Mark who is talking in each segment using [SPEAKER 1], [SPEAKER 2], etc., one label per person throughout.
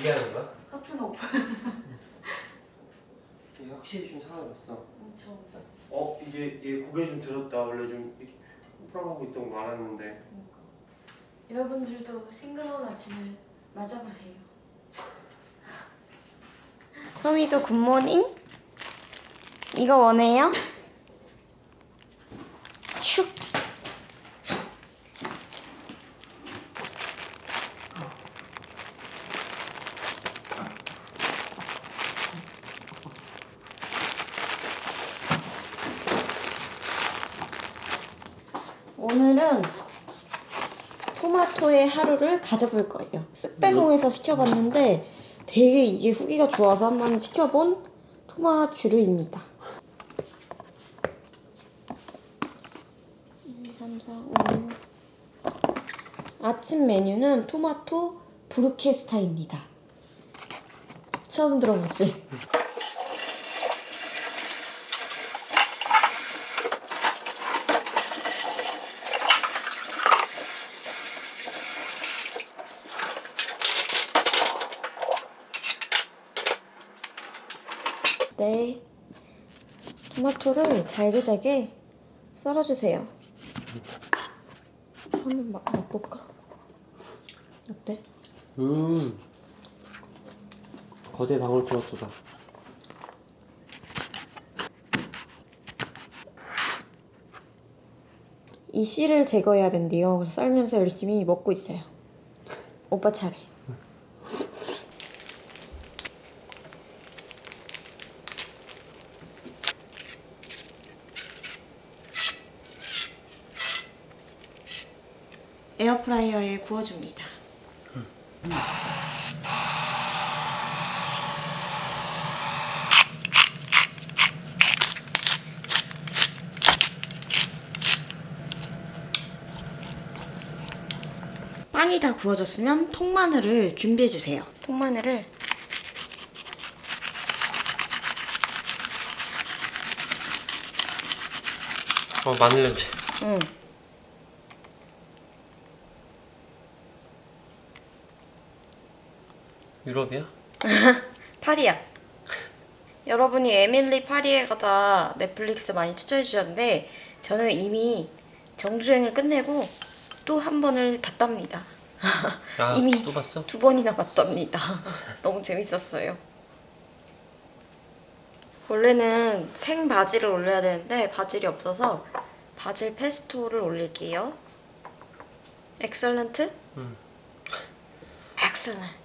[SPEAKER 1] 얘기하는 거야?
[SPEAKER 2] 같은 오빠.
[SPEAKER 1] 얘 확실히 좀 살아났어.
[SPEAKER 2] 엄청.
[SPEAKER 1] 이제 얘 고개 좀 들었다. 원래 좀 이렇게 호prav하고 있던 거 많았는데.
[SPEAKER 2] 그러니까. 여러분들도 싱그러운 아침을 맞아보세요. 소미도 굿모닝? 이거 원해요? 슉! 오늘은 토마토의 하루를 가져볼 거예요. 쓱배송해서 시켜봤는데 되게 이게 후기가 좋아서 한번 시켜본 토마주르입니다. 1, 2, 3, 4, 5, 6. 아침 메뉴는 토마토 브루케스타입니다. 처음 들어보지? 네, 토마토를 잘게 썰어주세요. 한번 맛볼까? 어때?
[SPEAKER 1] 거대 방울토마토다.
[SPEAKER 2] 이 씨를 제거해야 된대요. 그래서 썰면서 열심히 먹고 있어요. 오빠 차례. 에어프라이어에 구워줍니다. 빵이 다 구워졌으면 통마늘을 준비해주세요. 통마늘을
[SPEAKER 1] 마늘 냄새.
[SPEAKER 2] 응.
[SPEAKER 1] 유럽이야?
[SPEAKER 2] 파리야. 여러분이 에밀리 파리에가다 넷플릭스 많이 추천해주셨는데 저는 이미 정주행을 끝내고 또 한 번을 봤답니다. 이미
[SPEAKER 1] 또 봤어?
[SPEAKER 2] 2번이나 봤답니다. 너무 재밌었어요. 원래는 생 바질을 올려야 되는데 바질이 없어서 바질 페스토를 올릴게요. 엑셀런트?
[SPEAKER 1] 응.
[SPEAKER 2] 엑셀런트.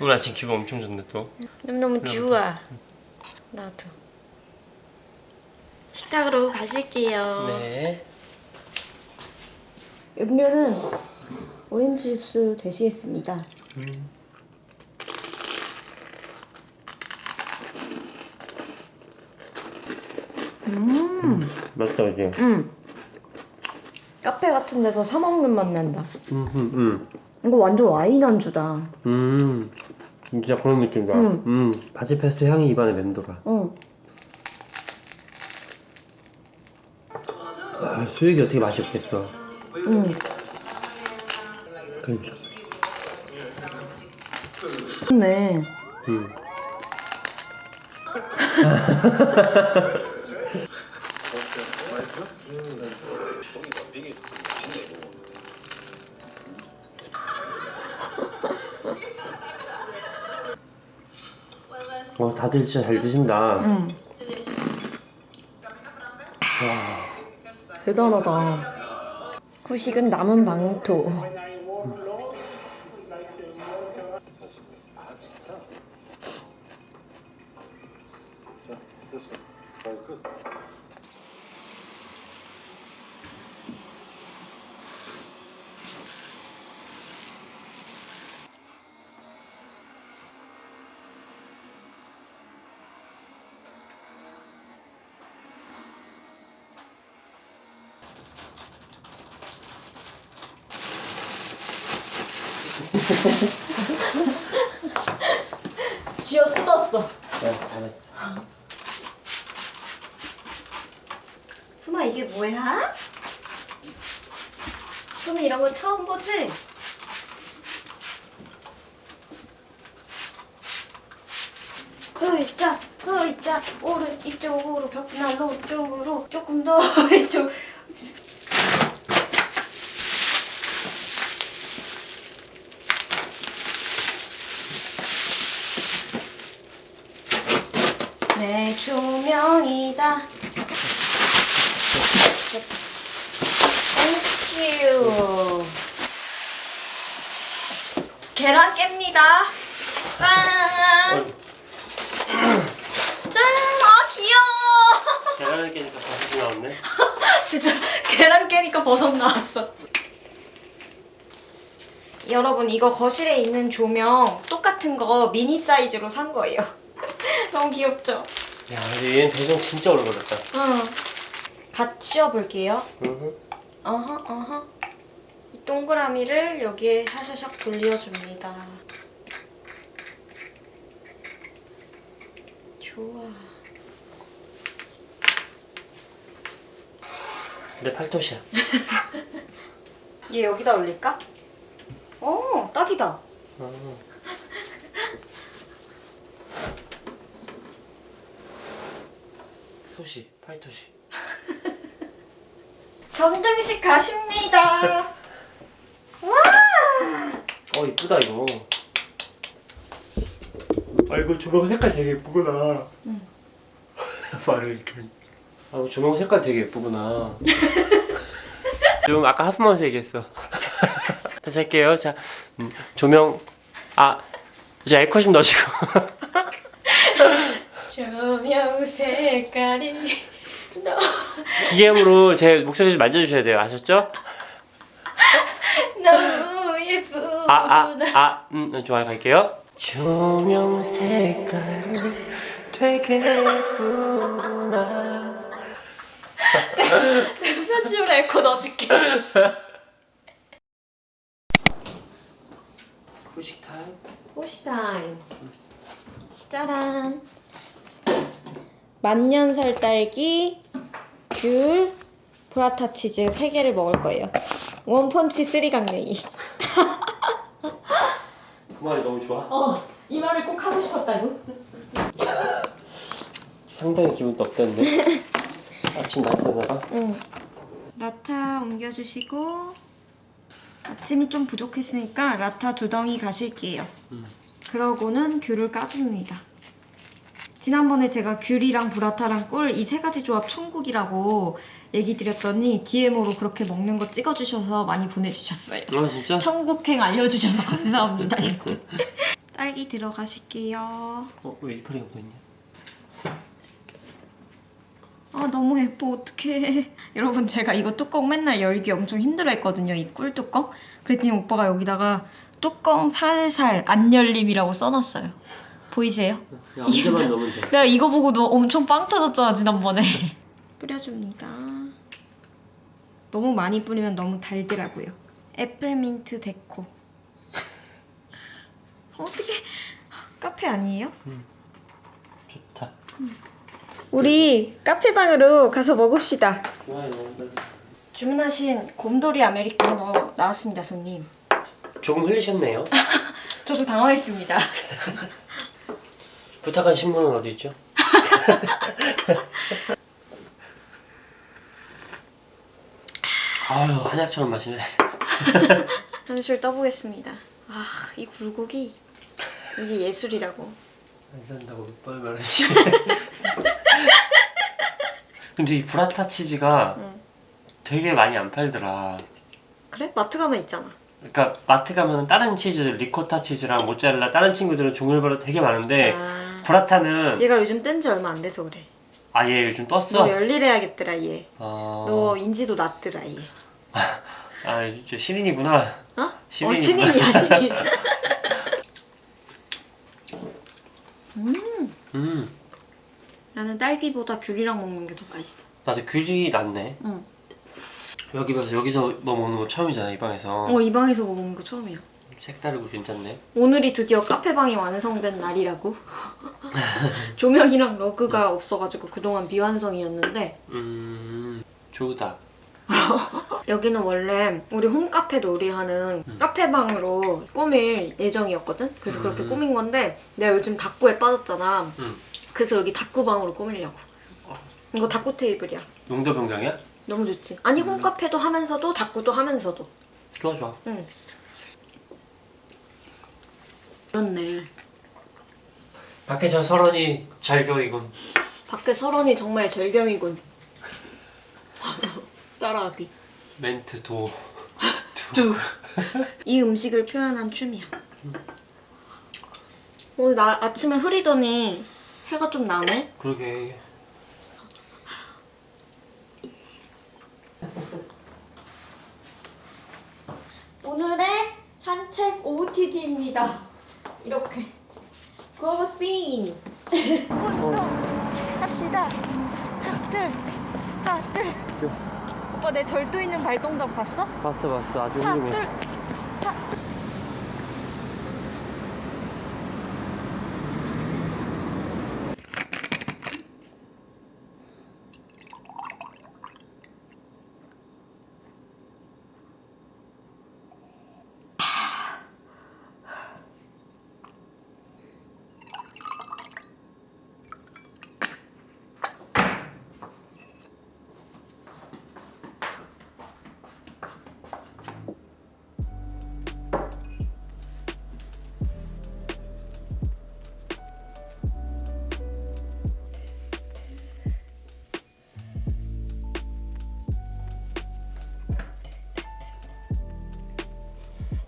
[SPEAKER 1] 오늘 아침 기분 엄청 좋네 또.
[SPEAKER 2] 너무 좋아. 나도. 식탁으로 가실게요.
[SPEAKER 1] 네.
[SPEAKER 2] 음료는 오렌지 주스 대시했습니다.
[SPEAKER 1] 맛있다 이제.
[SPEAKER 2] 카페 같은 데서 사 먹는 맛 난다.
[SPEAKER 1] 음.
[SPEAKER 2] 이거 완전 와인 안주다.
[SPEAKER 1] 진짜 그런 느낌이다. 바질 페스토 향이 입안에 맴돌아. 수육이 어떻게 맛이 없겠어. 그러니까.
[SPEAKER 2] 좋네.
[SPEAKER 1] 다들 진짜 잘 드신다.
[SPEAKER 2] 대단하다. 후식은 남은 방토. 쥐어 뜯었어.
[SPEAKER 1] 네, 잘했어.
[SPEAKER 2] 소마 이게 뭐야? 소마 이런 거 처음 보지? 의자 오른 이쪽으로 벽난로 쪽으로 조금 더 왼쪽. 내 조명이다. 땡큐. 계란 깹니다. 짠. 짠. 아 귀여워.
[SPEAKER 1] 계란을 깨니까 버섯이 나왔네.
[SPEAKER 2] 진짜 계란 깨니까 버섯 나왔어. 여러분 이거 거실에 있는 조명 똑같은 거 미니 사이즈로 산 거예요. 너무 귀엽죠?
[SPEAKER 1] 야, 근데 얘는 배송 진짜 오래 걸렸다.
[SPEAKER 2] 응. 갓 씌워볼게요.
[SPEAKER 1] 응.
[SPEAKER 2] 어허. 이 동그라미를 여기에 샤샤샥 돌려줍니다. 좋아.
[SPEAKER 1] 내 팔토시야.
[SPEAKER 2] 얘 여기다 올릴까? 딱이다.
[SPEAKER 1] 토시, 팔토시.
[SPEAKER 2] 점등식 가십니다. 와!
[SPEAKER 1] 이쁘다 이거. 이거 조명 색깔 되게 예쁘구나.
[SPEAKER 2] 응.
[SPEAKER 1] 말을 이렇게. 이거 조명 색깔 되게 예쁘구나. 좀 아까 하품하면서 얘기했어. 다시 할게요. 자, 조명. 이제 에코 좀 넣으시고.
[SPEAKER 2] 조명 색깔이
[SPEAKER 1] 기계음으로 제 목소리 좀 만져주셔야 돼요. 아셨죠?
[SPEAKER 2] 너무 예쁘구나.
[SPEAKER 1] 좋아요. 갈게요. 조명 색깔이 되게 예쁘구나.
[SPEAKER 2] 편집으로 에코 넣어줄게.
[SPEAKER 1] 후식 타임.
[SPEAKER 2] 호시 타임. 짜란. 만년살 딸기, 귤, 브라타 치즈 3개를 먹을 거예요. 원펀치 3강냉이.
[SPEAKER 1] 그 말이 너무 좋아.
[SPEAKER 2] 이 말을 꼭 하고 싶었다고.
[SPEAKER 1] 상당히 기분 덥던데. 아침 낮서다가.
[SPEAKER 2] 응. 라타 옮겨주시고 아침이 좀 부족했으니까 라타 2덩이 가실게요. 그러고는 귤을 까줍니다. 지난번에 제가 귤이랑 브라타랑 꿀 이 3가지 조합 천국이라고 얘기 드렸더니 DM으로 그렇게 먹는 거 찍어주셔서 많이 보내주셨어요.
[SPEAKER 1] 진짜?
[SPEAKER 2] 천국행 알려주셔서 감사합니다. 딸기 들어가실게요.
[SPEAKER 1] 왜 이파리가 보이냐?
[SPEAKER 2] 너무 예뻐. 어떡해. 여러분 제가 이거 뚜껑 맨날 열기 엄청 힘들어했거든요. 이 꿀 뚜껑. 그랬더니 오빠가 여기다가 뚜껑 살살 안 열림이라고 써놨어요. 보이세요?
[SPEAKER 1] 야, 언제만 넣으면 돼.
[SPEAKER 2] 내가 이거 보고 너 엄청 빵 터졌잖아 지난번에. 뿌려줍니다. 너무 많이 뿌리면 너무 달더라고요. 애플민트 데코. 어떻게 카페 아니에요?
[SPEAKER 1] 좋다.
[SPEAKER 2] 우리 카페방으로 가서 먹읍시다.
[SPEAKER 1] 좋아요.
[SPEAKER 2] 주문하신 곰돌이 아메리카노 나왔습니다, 손님.
[SPEAKER 1] 조금 흘리셨네요.
[SPEAKER 2] 저도 당황했습니다.
[SPEAKER 1] 부탁한 신문은 어디 있죠? 아유, 한약처럼 마시네.
[SPEAKER 2] 한술 떠보겠습니다. 이 굴곡이 이게 예술이라고.
[SPEAKER 1] 안 산다고 몇 번을 말하지. 근데 이 브라타 치즈가 되게 많이 안 팔더라.
[SPEAKER 2] 그래? 마트 가면 있잖아.
[SPEAKER 1] 그러니까 마트 가면은 다른 치즈, 리코타 치즈랑 모짜렐라 다른 친구들은 종류별로 되게 많은데 브라타는
[SPEAKER 2] 얘가 요즘 뜬 지 얼마 안 돼서 그래.
[SPEAKER 1] 얘 요즘 떴어?
[SPEAKER 2] 너 열일해야겠더라 얘.
[SPEAKER 1] 아...
[SPEAKER 2] 너 인지도 낮더라 얘.
[SPEAKER 1] 저 신인이구나.
[SPEAKER 2] 신인이야 신인. 나는 딸기보다 귤이랑 먹는 게 더 맛있어.
[SPEAKER 1] 나도 귤이 낫네.
[SPEAKER 2] 응.
[SPEAKER 1] 여기서 뭐 먹는 거 처음이잖아, 이 방에서.
[SPEAKER 2] 이 방에서 뭐 먹는 거 처음이야.
[SPEAKER 1] 색다르고 괜찮네.
[SPEAKER 2] 오늘이 드디어 카페방이 완성된 날이라고. 조명이랑 러그가 없어가지고 그동안 미완성이었는데
[SPEAKER 1] 좋다.
[SPEAKER 2] 여기는 원래 우리 홈카페 놀이하는 카페방으로 꾸밀 예정이었거든? 그래서 그렇게 꾸민 건데 내가 요즘 다꾸에 빠졌잖아. 그래서 여기 다꾸방으로 꾸밀려고. 이거 다꾸 테이블이야.
[SPEAKER 1] 용도병장이야?
[SPEAKER 2] 너무 좋지? 아니 홈카페도 하면서도 다꾸도 하면서도.
[SPEAKER 1] 좋아 좋아.
[SPEAKER 2] 응. 그렇네.
[SPEAKER 1] 밖에 저 설원이 잘교이군.
[SPEAKER 2] 밖에 설원이 정말 절경이군. 따라하기.
[SPEAKER 1] 멘트 도.
[SPEAKER 2] 두. 이 음식을 표현한 춤이야. 오늘 아침에 흐리더니 해가 좀 나네?
[SPEAKER 1] 그러게.
[SPEAKER 2] 오늘의 산책 OOTD입니다. 이렇게 고고싱. 합시다. 하나 둘. 오빠 내 절도 있는 발동작 봤어?
[SPEAKER 1] 봤어 아주
[SPEAKER 2] 하나
[SPEAKER 1] 훌륭해.
[SPEAKER 2] 둘.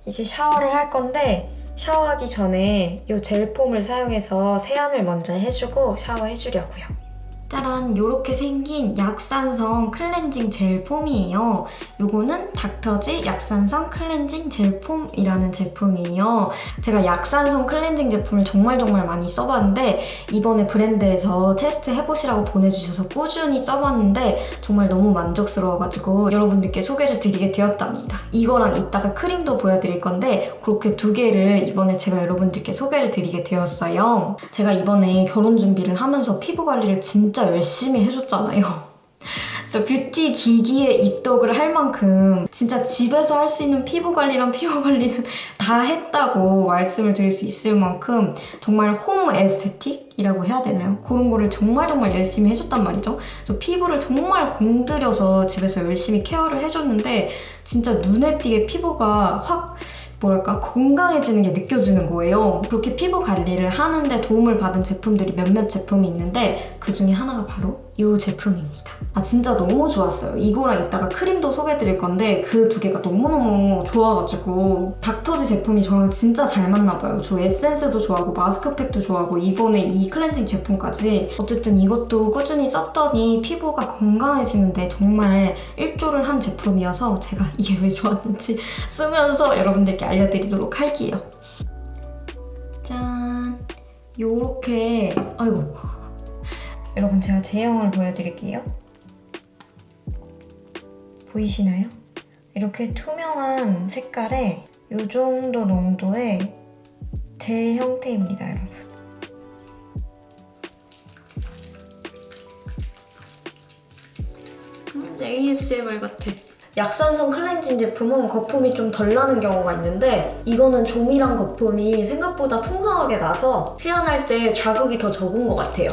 [SPEAKER 2] 이제 샤워를 할 건데 샤워하기 전에 이 젤폼을 사용해서 세안을 먼저 해주고 샤워해주려고요. 짜란! 요렇게 생긴 약산성 클렌징 젤폼이에요. 요거는 닥터지 약산성 클렌징 젤폼이라는 제품이에요. 제가 약산성 클렌징 제품을 정말 많이 써봤는데 이번에 브랜드에서 테스트 해보시라고 보내주셔서 꾸준히 써봤는데 정말 너무 만족스러워가지고 여러분들께 소개를 드리게 되었답니다. 이거랑 이따가 크림도 보여드릴 건데 그렇게 두 개를 이번에 제가 여러분들께 소개를 드리게 되었어요. 제가 이번에 결혼 준비를 하면서 피부 관리를 진짜 열심히 해줬잖아요. 진짜 뷰티 기기에 입덕을 할 만큼 진짜 집에서 할 수 있는 피부 관리는 다 했다고 말씀을 드릴 수 있을 만큼 정말 홈 에스테틱이라고 해야 되나요? 그런 거를 정말 열심히 해줬단 말이죠. 그래서 피부를 정말 공들여서 집에서 열심히 케어를 해줬는데 진짜 눈에 띄게 피부가 확 건강해지는 게 느껴지는 거예요. 그렇게 피부 관리를 하는데 도움을 받은 제품들이 몇몇 제품이 있는데 그 중에 하나가 바로 이 제품입니다. 진짜 너무 좋았어요. 이거랑 이따가 크림도 소개해드릴 건데 그 두 개가 너무너무 좋아가지고 닥터지 제품이 저랑 진짜 잘 맞나봐요. 저 에센스도 좋아하고 마스크팩도 좋아하고 이번에 이 클렌징 제품까지 어쨌든 이것도 꾸준히 썼더니 피부가 건강해지는데 정말 일조를 한 제품이어서 제가 이게 왜 좋았는지 쓰면서 여러분들께 알려드리도록 할게요. 짠! 요렇게 아이고 여러분 제가 제형을 보여드릴게요. 보이시나요? 이렇게 투명한 색깔에 이 정도 농도의 젤 형태입니다, 여러분. ASMR 같아. 약산성 클렌징 제품은 거품이 좀 덜 나는 경우가 있는데 이거는 조미랑 거품이 생각보다 풍성하게 나서 세안할 때 자극이 더 적은 것 같아요.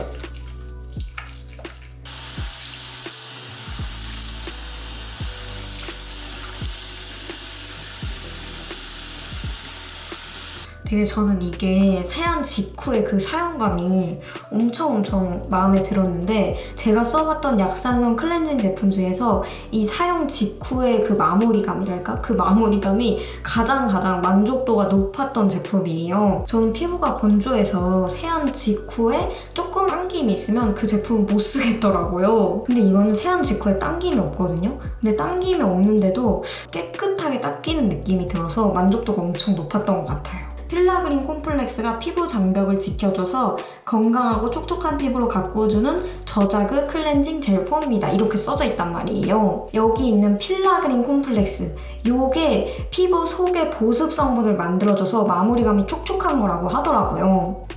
[SPEAKER 2] 되게 저는 이게 세안 직후의 그 사용감이 엄청 마음에 들었는데 제가 써봤던 약산성 클렌징 제품 중에서 이 사용 직후의 그 마무리감이랄까? 그 마무리감이 가장 만족도가 높았던 제품이에요. 저는 피부가 건조해서 세안 직후에 조금 당김이 있으면 그 제품은 못 쓰겠더라고요. 근데 이거는 세안 직후에 당김이 없거든요? 근데 당김이 없는데도 깨끗하게 닦이는 느낌이 들어서 만족도가 엄청 높았던 것 같아요. 필라그린 콤플렉스가 피부 장벽을 지켜줘서 건강하고 촉촉한 피부로 가꾸어주는 저자극 클렌징 젤폼입니다. 이렇게 써져 있단 말이에요. 여기 있는 필라그린 콤플렉스 요게 피부 속의 보습 성분을 만들어줘서 마무리감이 촉촉한 거라고 하더라고요.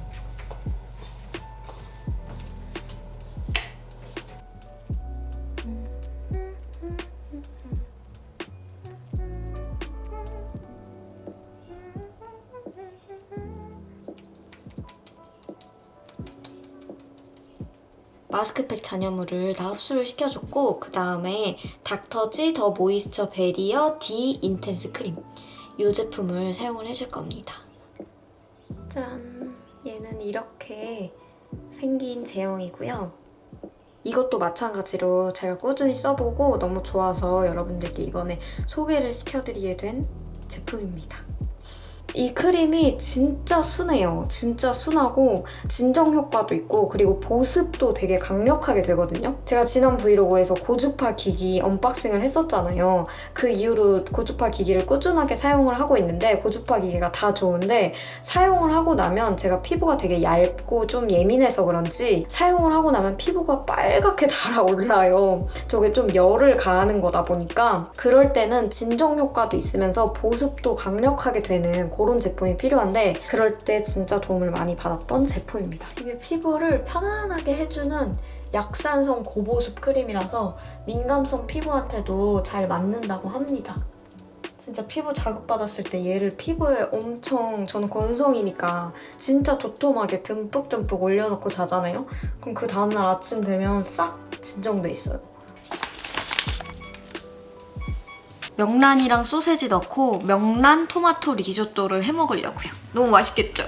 [SPEAKER 2] 마스크팩 잔여물을 다 흡수를 시켜줬고 그 다음에 닥터지 더 모이스처 베리어 D 인텐스 크림 이 제품을 사용을 해줄 겁니다. 짠! 얘는 이렇게 생긴 제형이고요. 이것도 마찬가지로 제가 꾸준히 써보고 너무 좋아서 여러분들께 이번에 소개를 시켜드리게 된 제품입니다. 이 크림이 진짜 순해요. 진짜 순하고 진정 효과도 있고 그리고 보습도 되게 강력하게 되거든요. 제가 지난 브이로그에서 고주파 기기 언박싱을 했었잖아요. 그 이후로 고주파 기기를 꾸준하게 사용을 하고 있는데 고주파 기기가 다 좋은데 사용을 하고 나면 제가 피부가 되게 얇고 좀 예민해서 그런지 사용을 하고 나면 피부가 빨갛게 달아올라요. 저게 좀 열을 가하는 거다 보니까 그럴 때는 진정 효과도 있으면서 보습도 강력하게 되는 그런 제품이 필요한데 그럴 때 진짜 도움을 많이 받았던 제품입니다. 이게 피부를 편안하게 해주는 약산성 고보습 크림이라서 민감성 피부한테도 잘 맞는다고 합니다. 진짜 피부 자극받았을 때 얘를 피부에 엄청 저는 건성이니까 진짜 도톰하게 듬뿍듬뿍 올려놓고 자잖아요? 그럼 그 다음날 아침 되면 싹 진정돼 있어요. 명란이랑 소세지 넣고 명란 토마토 리조또를 해먹으려고요. 너무 맛있겠죠?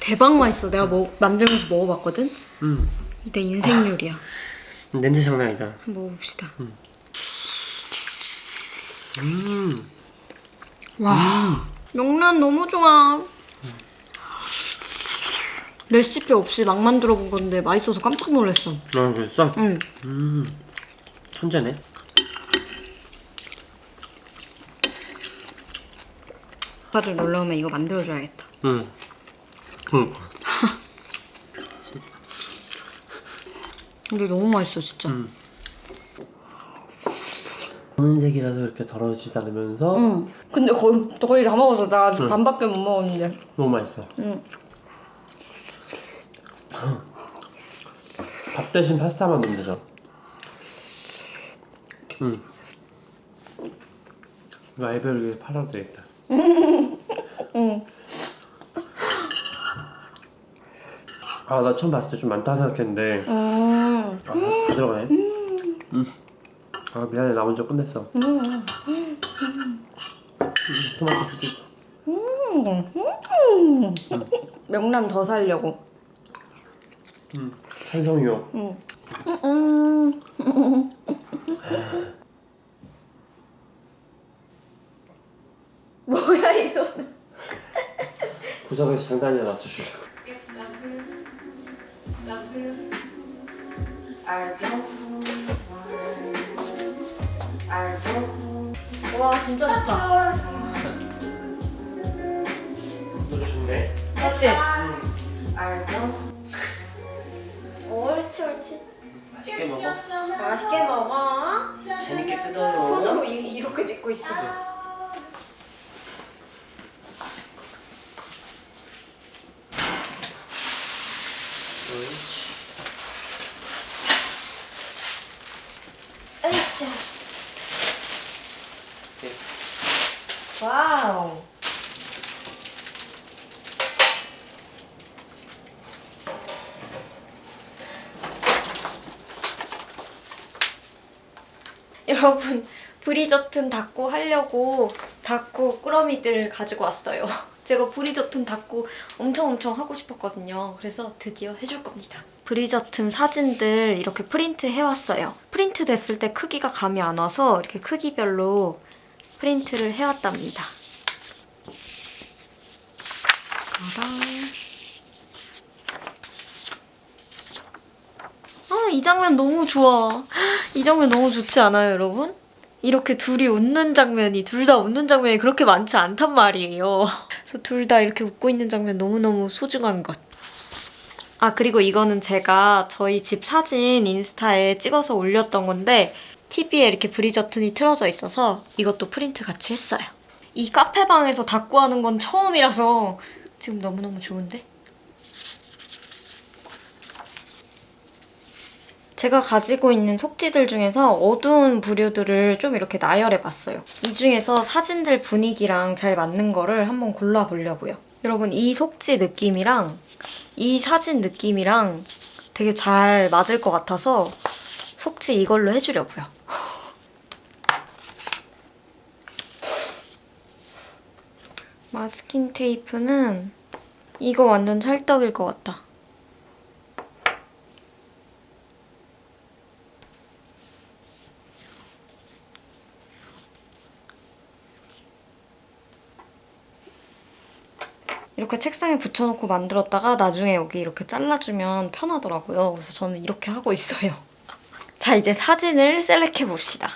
[SPEAKER 2] 대박 맛있어. 내가 만들면서 먹어봤거든? 내 인생 요리야.
[SPEAKER 1] 냄새 장난 아니다.
[SPEAKER 2] 한번 먹어봅시다. 와, 명란 너무 좋아. 레시피 없이 막 만들어본 건데 맛있어서 깜짝 놀랐어.
[SPEAKER 1] 아, 그랬어?
[SPEAKER 2] 응.
[SPEAKER 1] 천재네.
[SPEAKER 2] 오빠들 놀러 오면 이거 만들어줘야겠다.
[SPEAKER 1] 응.
[SPEAKER 2] 근데 너무 맛있어 진짜.
[SPEAKER 1] 검은색이라서 이렇게 더러워지지 않으면서
[SPEAKER 2] 응. 근데 거의 다 먹었어. 나 아직 반밖에 못 먹었는데.
[SPEAKER 1] 너무 맛있어.
[SPEAKER 2] 응.
[SPEAKER 1] 밥 대신 파스타만 넣으면 되죠. 이거 알베르게 팔아도 되겠다. 아, 나 처음 봤을 때 좀 많다 생각했는데 아, 다 들어가네. 아, 미안해. 나 먼저 끝냈어. 토마토 줄게.
[SPEAKER 2] 명란 더 살려고.
[SPEAKER 1] 탄성이요.
[SPEAKER 2] 뭐야 이 손은.
[SPEAKER 1] 구석에서 장단이나 낮춰주려고.
[SPEAKER 3] I don't know why.
[SPEAKER 2] 와 진짜 좋다.
[SPEAKER 1] 노래 좋네.
[SPEAKER 2] 맞지? 옳지 옳지.
[SPEAKER 1] 맛있게 먹어.
[SPEAKER 2] 맛있게 먹어.
[SPEAKER 1] 재밌게 뜯어요.
[SPEAKER 2] 손으로 이렇게 짚고 있어.
[SPEAKER 1] 옳지.
[SPEAKER 2] 으쌰.
[SPEAKER 1] 네.
[SPEAKER 2] 와우. 여러분, 브리저튼 닦고 하려고 닦고 꾸러미들 가지고 왔어요. 제가 브리저튼 닦고 엄청 하고 싶었거든요. 그래서 드디어 해줄 겁니다. 브리저튼 사진들 이렇게 프린트 해왔어요. 프린트 됐을 때 크기가 감이 안 와서 이렇게 크기별로 프린트를 해왔답니다. 이 장면 너무 좋아. 이 장면 너무 좋지 않아요, 여러분? 이렇게 둘이 웃는 장면이, 둘 다 웃는 장면이 그렇게 많지 않단 말이에요. 그래서 둘 다 이렇게 웃고 있는 장면 너무너무 소중한 것. 아, 그리고 이거는 제가 저희 집 사진 인스타에 찍어서 올렸던 건데 TV에 이렇게 브리저튼이 틀어져 있어서 이것도 프린트 같이 했어요. 이 카페방에서 닦고 하는 건 처음이라서 지금 너무너무 좋은데? 제가 가지고 있는 속지들 중에서 어두운 부류들을 좀 이렇게 나열해봤어요. 이 중에서 사진들 분위기랑 잘 맞는 거를 한번 골라보려고요. 여러분, 이 속지 느낌이랑 이 사진 느낌이랑 되게 잘 맞을 것 같아서 속지 이걸로 해주려고요. 마스킹 테이프는 이거 완전 찰떡일 것 같다. 이렇게 책상에 붙여놓고 만들었다가 나중에 여기 이렇게 잘라주면 편하더라고요. 그래서 저는 이렇게 하고 있어요. 자, 이제 사진을 셀렉해봅시다.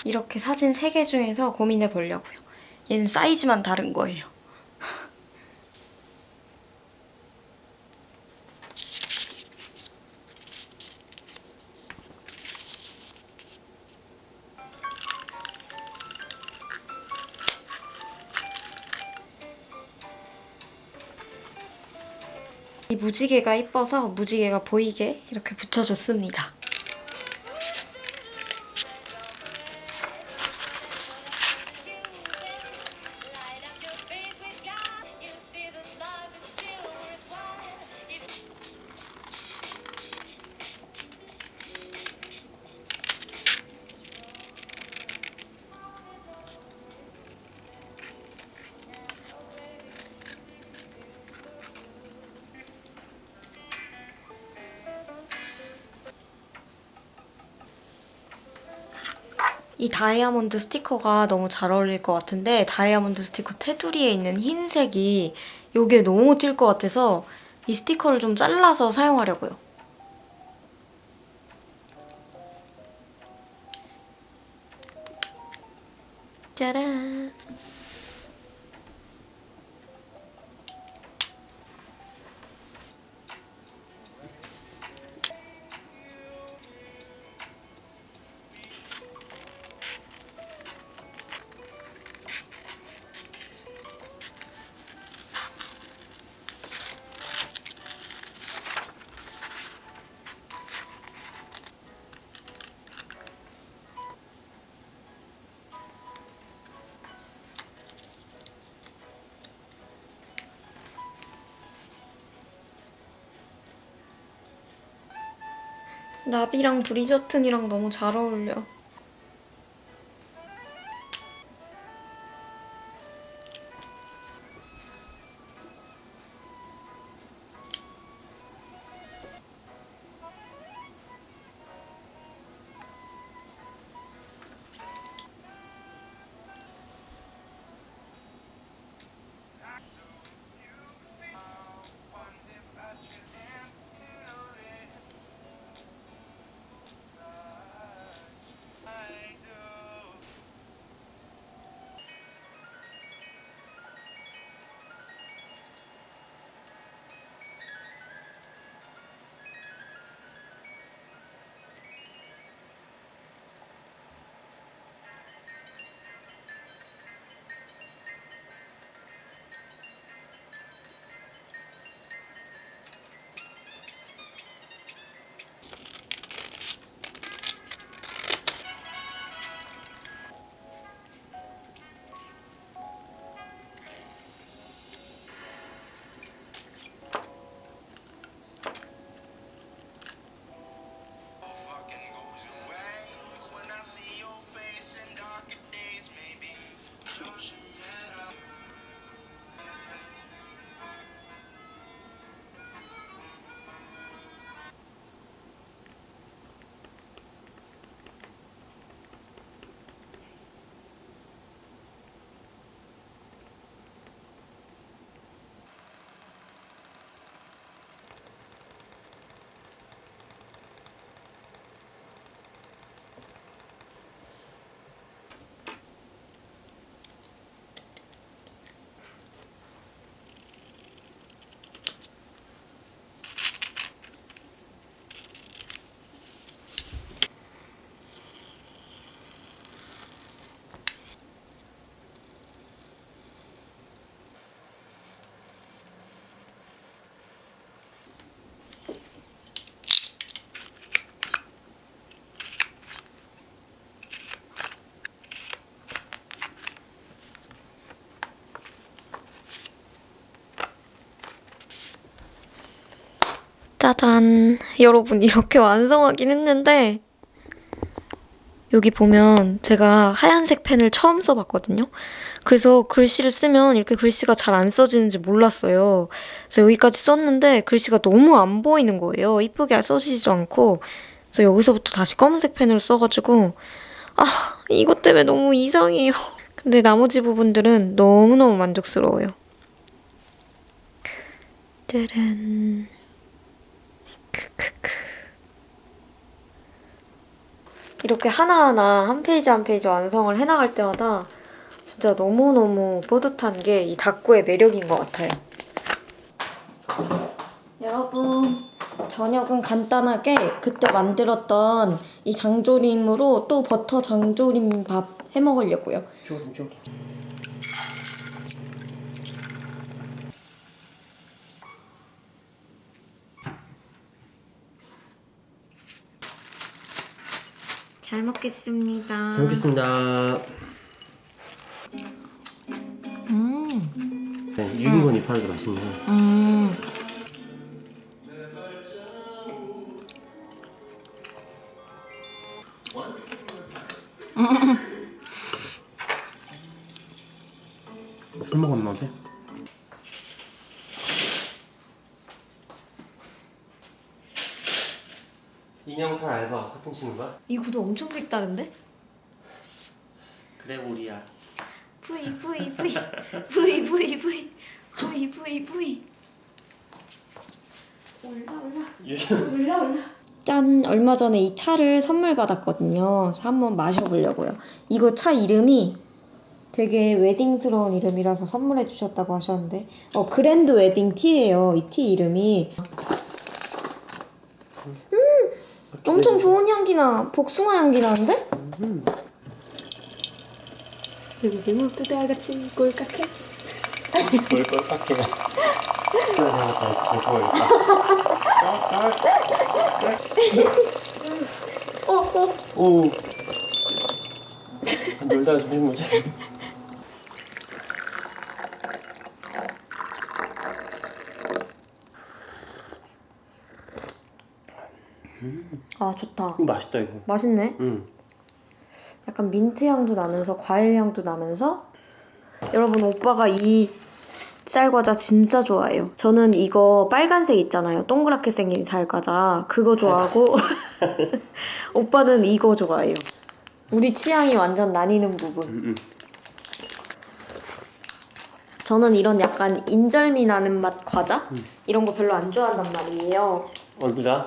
[SPEAKER 2] 이렇게 사진 3개 중에서 고민해보려고요. 얘는 사이즈만 다른 거예요. 이 무지개가 이뻐서 무지개가 보이게 이렇게 붙여줬습니다. 이 다이아몬드 스티커가 너무 잘 어울릴 것 같은데 다이아몬드 스티커 테두리에 있는 흰색이 이게 너무 튈 것 같아서 이 스티커를 좀 잘라서 사용하려고요. 짜란! 나비랑 브리저튼이랑 너무 잘 어울려. 짜잔. 여러분 이렇게 완성하긴 했는데 여기 보면 제가 하얀색 펜을 처음 써봤거든요. 그래서 글씨를 쓰면 이렇게 글씨가 잘 안 써지는지 몰랐어요. 그래서 여기까지 썼는데 글씨가 너무 안 보이는 거예요. 이쁘게 써지지도 않고. 그래서 여기서부터 다시 검은색 펜으로 써가지고 아, 이것 때문에 너무 이상해요. 근데 나머지 부분들은 너무너무 만족스러워요. 짜란. 크크크. 이렇게 하나하나 한 페이지 한 페이지 완성을 해나갈 때마다 진짜 너무너무 뿌듯한 게 이 다꾸의 매력인 것 같아요. 여러분, 저녁은 간단하게 그때 만들었던 이 장조림으로 또 버터 장조림 밥 해 먹으려고요.
[SPEAKER 1] 조금.
[SPEAKER 2] 잘 먹겠습니다.
[SPEAKER 1] 잘 먹겠습니다. 네, 익은 건 이파리도 맛있네. 술 먹었나 봐. 인형탈 알바 같은 친구가?
[SPEAKER 2] 이 구도 엄청 색다른데?
[SPEAKER 1] 그래 우리야.
[SPEAKER 2] V 올라. 짠! 얼마 전에 이 차를 선물 받았거든요. 그래서 한번 마셔보려고요. 이거 차 이름이 되게 웨딩스러운 이름이라서 선물해 주셨다고 하셨는데 그랜드 웨딩 티예요. 이 티 이름이 엄청 좋은 향기나 복숭아 향기 나는데? 너무 뜨다같이 꼴깍해.
[SPEAKER 1] 뭘 꼴깍해. 잘 좋아했다. 오. 놀다가 좀 힘들지.
[SPEAKER 2] 아 좋다.
[SPEAKER 1] 이거 맛있다 이거.
[SPEAKER 2] 맛있네. 약간 민트 향도 나면서 과일 향도 나면서 여러분 오빠가 이 쌀과자 진짜 좋아해요. 저는 이거 빨간색 있잖아요. 동그랗게 생긴 쌀과자 그거 좋아하고 오빠는 이거 좋아해요. 우리 취향이 완전 나뉘는 부분. 저는 이런 약간 인절미 나는 맛 과자? 이런 거 별로 안 좋아한단 말이에요.
[SPEAKER 1] 어디다?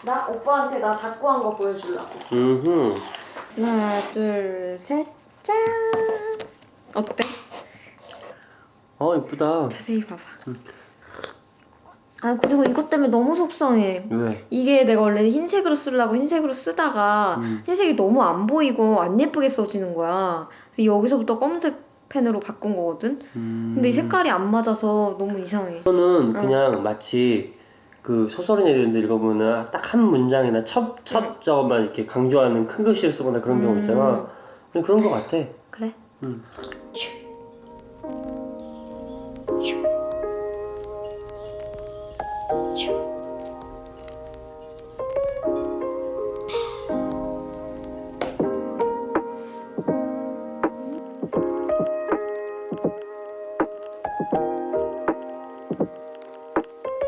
[SPEAKER 2] 나 오빠한테 나 닭구한 거 보여주려고. 하나 둘 셋 짠. 어때?
[SPEAKER 1] 이쁘다.
[SPEAKER 2] 자세히 봐봐. 아 그리고 이것 때문에 너무 속상해.
[SPEAKER 1] 왜?
[SPEAKER 2] 이게 내가 원래 흰색으로 쓰려고 흰색으로 쓰다가 흰색이 너무 안 보이고 안 예쁘게 써지는 거야. 그래서 여기서부터 검은색 펜으로 바꾼 거거든. 근데 이 색깔이 안 맞아서 너무 이상해.
[SPEAKER 1] 이거는 그냥 마치 그 소설이나 이런 데 읽어보면 딱 한 문장이나 첫 저것만 이렇게 강조하는 큰 글씨를 쓰거나 그런 경우 있잖아. 근데 그런 거 같아.
[SPEAKER 2] 그래? 슈.